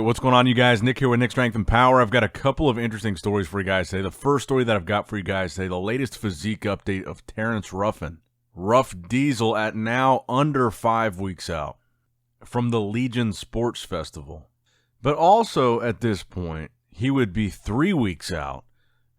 what's going on, you guys? Nick here with Nick Strength and Power. I've got a couple of interesting stories for you guys today. The first story that I've got for you guys today, the latest physique update of Terrence Ruffin. Ruff Diesel at now under 5 weeks out from the Legion Sports Festival. But also at this point, he would be 3 weeks out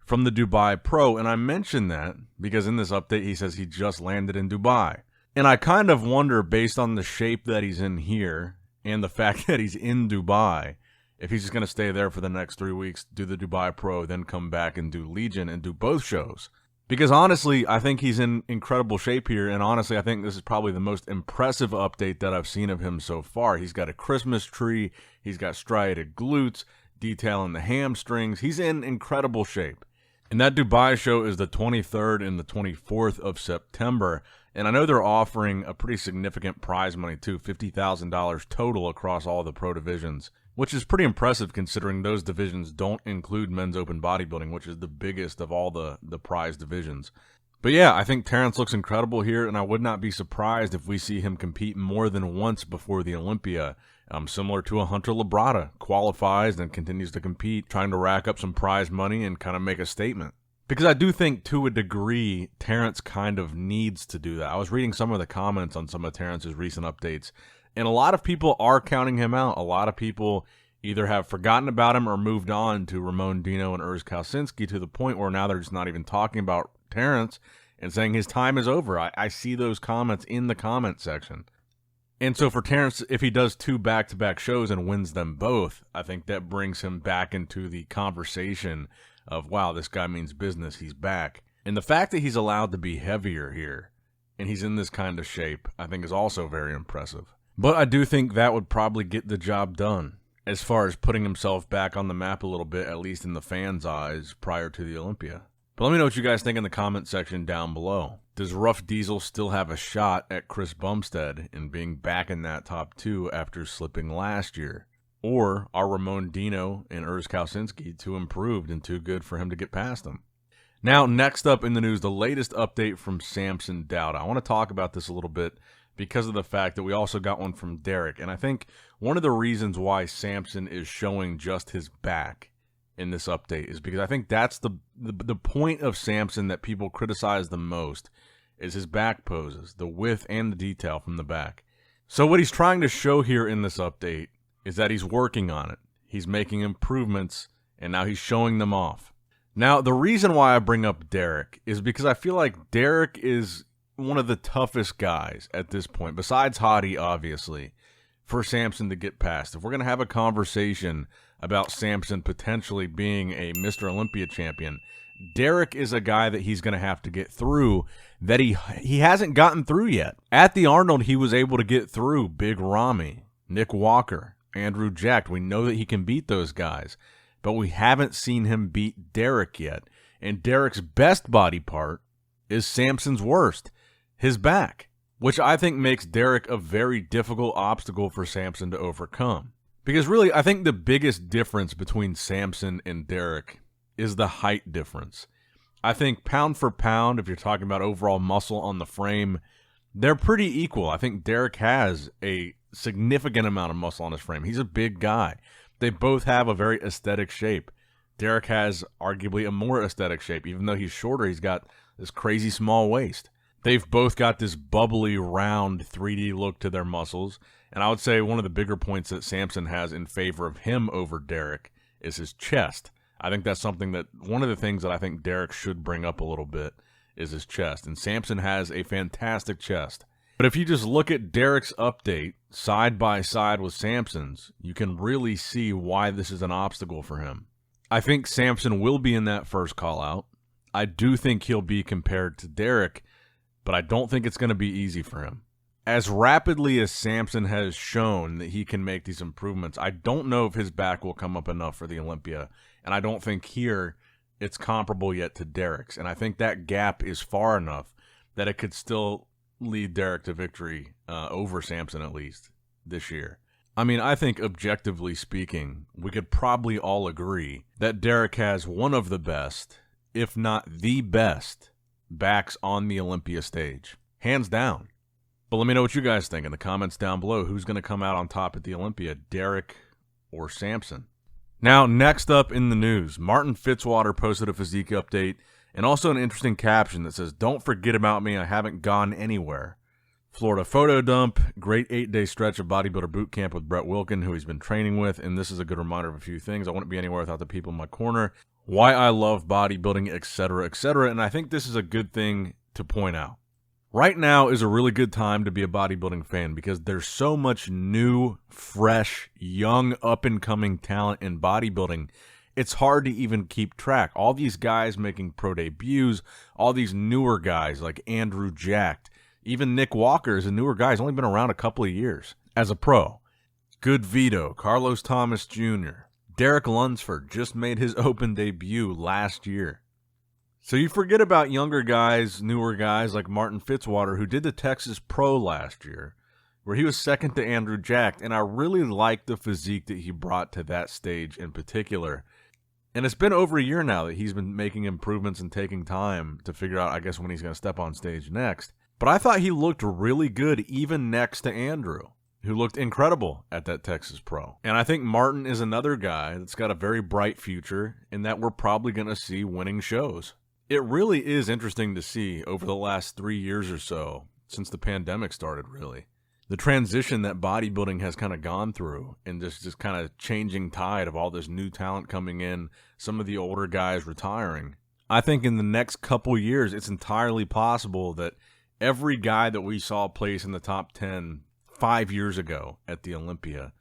from the Dubai Pro. And I mention that because in this update, he says he just landed in Dubai. And I kind of wonder, based on the shape that he's in here, and the fact that he's in Dubai, if he's just going to stay there for the next 3 weeks, do the Dubai Pro, then come back and do Legion and do both shows. Because honestly, I think he's in incredible shape here, and honestly, I think this is probably the most impressive update that I've seen of him so far. He's got a Christmas tree, he's got striated glutes, detailing the hamstrings. He's in incredible shape. And that Dubai show is the 23rd and the 24th of September. And I know they're offering a pretty significant prize money too, $50,000 total across all the pro divisions, which is pretty impressive considering those divisions don't include men's open bodybuilding, which is the biggest of all the prize divisions. But yeah, I think Terrence looks incredible here, and I would not be surprised if we see him compete more than once before the Olympia. Similar to a Hunter Labrada, qualifies and continues to compete, trying to rack up some prize money and kind of make a statement. Because I do think, to a degree, Terrence kind of needs to do that. I was reading some of the comments on some of Terrence's recent updates, and a lot of people are counting him out. A lot of people either have forgotten about him or moved on to Ramon Dino and Urs Kausinski to the point where now they're just not even talking about Terrence and saying his time is over. I see those comments in the comment section. And so for Terrence, if he does 2 back-to-back shows and wins them both, I think that brings him back into the conversation of, wow, this guy means business, he's back. And the fact that he's allowed to be heavier here, and he's in this kind of shape, I think is also very impressive. But I do think that would probably get the job done, as far as putting himself back on the map a little bit, at least in the fans' eyes, prior to the Olympia. But let me know what you guys think in the comment section down below. Does Ruff Diesel still have a shot at Chris Bumstead in being back in that top 2 after slipping last year? Or are Ramon Dino and Urs Kausinski too improved and too good for him to get past them? Now, next up in the news, the latest update from Samson Dauda. I want to talk about this a little bit because of the fact that we also got one from Derek. And I think one of the reasons why Samson is showing just his back in this update is because I think that's the point of Samson that people criticize the most is his back poses, the width and the detail from the back. So what he's trying to show here in this update is that he's working on it. He's making improvements, and now he's showing them off. Now, the reason why I bring up Derek is because I feel like Derek is one of the toughest guys at this point, besides Hottie, obviously, for Samson to get past. If we're going to have a conversation about Samson potentially being a Mr. Olympia champion, Derek is a guy that he's going to have to get through that he hasn't gotten through yet. At the Arnold, he was able to get through Big Ramy, Nick Walker, Andrew Jack. We know that he can beat those guys, but we haven't seen him beat Derek yet. And Derek's best body part is Samson's worst, his back, which I think makes Derek a very difficult obstacle for Samson to overcome. Because really, I think the biggest difference between Samson and Derek is the height difference. I think pound for pound, if you're talking about overall muscle on the frame, they're pretty equal. I think Derek has a significant amount of muscle on his frame. He's a big guy. They both have a very aesthetic shape. Derek has arguably a more aesthetic shape. Even though he's shorter, he's got this crazy small waist. They've both got this bubbly, round, 3D look to their muscles. And I would say one of the bigger points that Samson has in favor of him over Derek is his chest. I think that's something that, one of the things that I think Derek should bring up a little bit is his chest. And Samson has a fantastic chest. But if you just look at Derek's update side by side with Samson's, you can really see why this is an obstacle for him. I think Samson will be in that first call out. I do think he'll be compared to Derek, but I don't think it's going to be easy for him. As rapidly as Samson has shown that he can make these improvements, I don't know if his back will come up enough for the Olympia, and I don't think here it's comparable yet to Derek's. And I think that gap is far enough that it could still lead Derek to victory over Samson, at least this year. I mean, I think objectively speaking, we could probably all agree that Derek has one of the best, if not the best, backs on the Olympia stage. Hands down. But let me know what you guys think in the comments down below. Who's going to come out on top at the Olympia, Derek or Samson. Now, next up in the news, Martin Fitzwater posted a physique update and also an interesting caption that says, "Don't forget about me, I haven't gone anywhere." Florida photo dump, great 8-day stretch of bodybuilder boot camp with Brett Wilkin, who he's been training with, and this is a good reminder of a few things. I wouldn't be anywhere without the people in my corner, why I love bodybuilding, etc., etc., and I think this is a good thing to point out. Right now is a really good time to be a bodybuilding fan because there's so much new, fresh, young, up-and-coming talent in bodybuilding. It's hard to even keep track. All these guys making pro debuts, all these newer guys like Andrew Jacked, even Nick Walker is a newer guy. He's only been around a couple of years as a pro. GoodVito, Carlos Thomas Jr., Derek Lunsford just made his open debut last year. So you forget about younger guys, newer guys like Martin Fitzwater, who did the Texas Pro last year, where he was second to Andrew Jacked, and I really like the physique that he brought to that stage in particular. And it's been over a year now that he's been making improvements and taking time to figure out, I guess, when he's going to step on stage next. But I thought he looked really good even next to Andrew, who looked incredible at that Texas Pro. And I think Martin is another guy that's got a very bright future and that we're probably going to see winning shows. It really is interesting to see over the last 3 years or so, since the pandemic started really, the transition that bodybuilding has kind of gone through and this kind of changing tide of all this new talent coming in, some of the older guys retiring. I think in the next couple years, it's entirely possible that every guy that we saw place in the top 10 5 years ago at the Olympia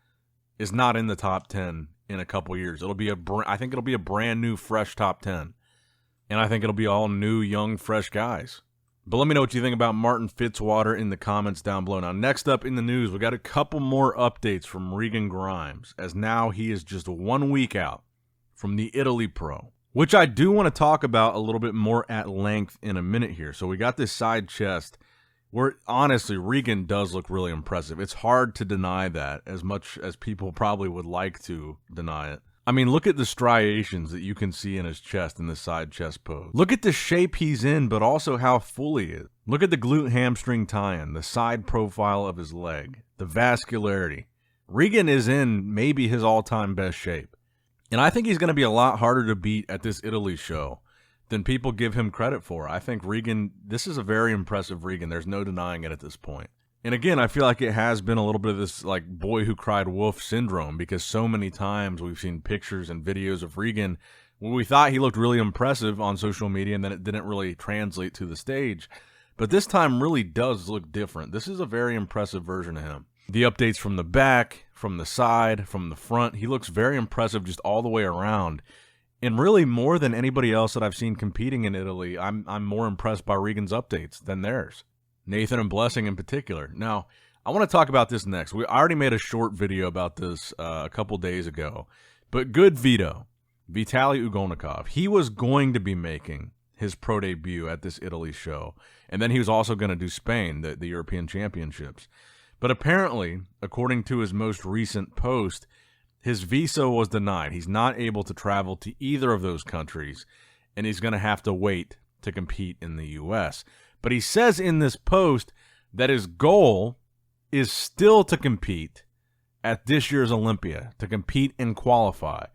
is not in the top 10 in a couple years. I think it'll be a brand new, fresh top 10. And I think it'll be all new, young, fresh guys. But let me know what you think about Martin Fitzwater in the comments down below. Now, next up in the news, we got a couple more updates from Regan Grimes, as now he is just 1 week out from the Italy Pro, which I do want to talk about a little bit more at length in a minute here. So we got this side chest where, honestly, Regan does look really impressive. It's hard to deny that, as much as people probably would like to deny it. I mean, look at the striations that you can see in his chest in the side chest pose. Look at the shape he's in, but also how full he is. Look at the glute hamstring tie-in, the side profile of his leg, the vascularity. Regan is in maybe his all-time best shape. And I think he's going to be a lot harder to beat at this Italy show than people give him credit for. I think Regan, this is a very impressive Regan. There's no denying it at this point. And again, I feel like it has been a little bit of this like boy who cried wolf syndrome, because so many times we've seen pictures and videos of Regan where we thought he looked really impressive on social media and then it didn't really translate to the stage. But this time really does look different. This is a very impressive version of him. The updates from the back, from the side, from the front, he looks very impressive just all the way around. And really, more than anybody else that I've seen competing in Italy, I'm more impressed by Regan's updates than theirs. Nathan and Blessing in particular. Now, I want to talk about this next. I already made a short video about this a couple days ago. But GoodVito, Vitaly Ugonikov, he was going to be making his pro debut at this Italy show. And then he was also going to do Spain, the European Championships. But apparently, according to his most recent post, his visa was denied. He's not able to travel to either of those countries, and he's going to have to wait to compete in the U.S. But he says in this post that his goal is still to compete at this year's Olympia, to compete and qualify.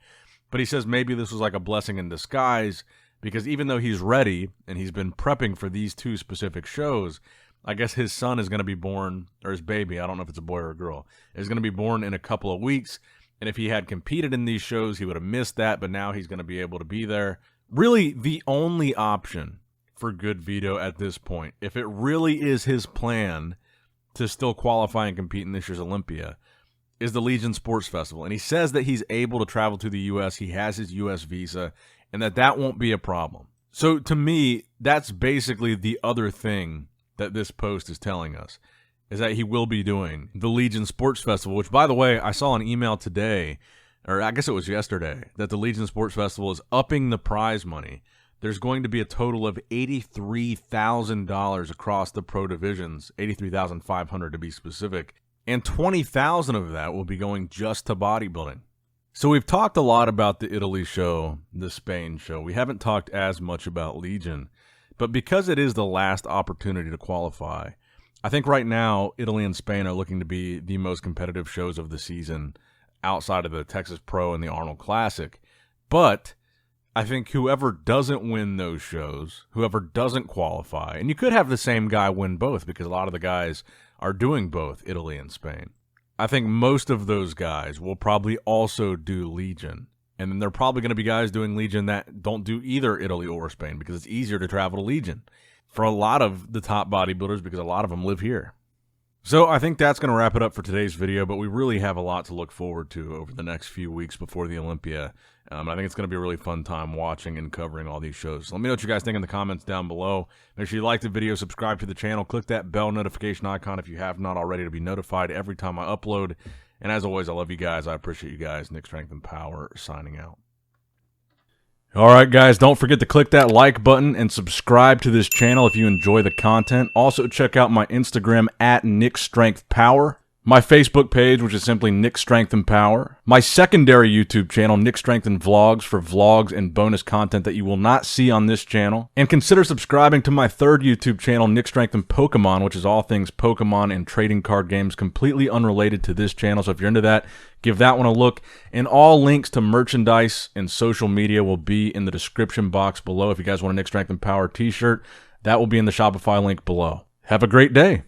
But he says maybe this was like a blessing in disguise, because even though he's ready and he's been prepping for these two specific shows, I guess his son is going to be born, or his baby, I don't know if it's a boy or a girl, is going to be born in a couple of weeks. And if he had competed in these shows, he would have missed that, but now he's going to be able to be there. Really, the only option for GoodVito at this point, if it really is his plan to still qualify and compete in this year's Olympia, is the Legion Sports Festival. And he says that he's able to travel to the U.S., he has his U.S. visa, and that won't be a problem. So to me, that's basically the other thing that this post is telling us, is that he will be doing the Legion Sports Festival, which, by the way, I saw an email today, or I guess it was yesterday, that the Legion Sports Festival is upping the prize money. There's going to be a total of $83,000 across the pro divisions, $83,500 to be specific, and $20,000 of that will be going just to bodybuilding. So we've talked a lot about the Italy show, the Spain show. We haven't talked as much about Legion, but because it is the last opportunity to qualify, I think right now Italy and Spain are looking to be the most competitive shows of the season outside of the Texas Pro and the Arnold Classic. But I think whoever doesn't win those shows, whoever doesn't qualify, and you could have the same guy win both because a lot of the guys are doing both Italy and Spain. I think most of those guys will probably also do Legion. And then there are probably going to be guys doing Legion that don't do either Italy or Spain because it's easier to travel to Legion for a lot of the top bodybuilders because a lot of them live here. So I think that's going to wrap it up for today's video, but we really have a lot to look forward to over the next few weeks before the Olympia. I think it's going to be a really fun time watching and covering all these shows. So let me know what you guys think in the comments down below. Make sure you like the video, subscribe to the channel, click that bell notification icon if you have not already to be notified every time I upload. And as always, I love you guys. I appreciate you guys. Nick Strength and Power signing out. All right, guys, don't forget to click that like button and subscribe to this channel if you enjoy the content. Also, check out my Instagram at Nick Strength Power. My Facebook page, which is simply Nick Strength and Power. My secondary YouTube channel, Nick Strength and Vlogs, for vlogs and bonus content that you will not see on this channel. And consider subscribing to my third YouTube channel, Nick Strength and Pokemon, which is all things Pokemon and trading card games, completely unrelated to this channel. So if you're into that, give that one a look. And all links to merchandise and social media will be in the description box below. If you guys want a Nick Strength and Power t-shirt, that will be in the Shopify link below. Have a great day.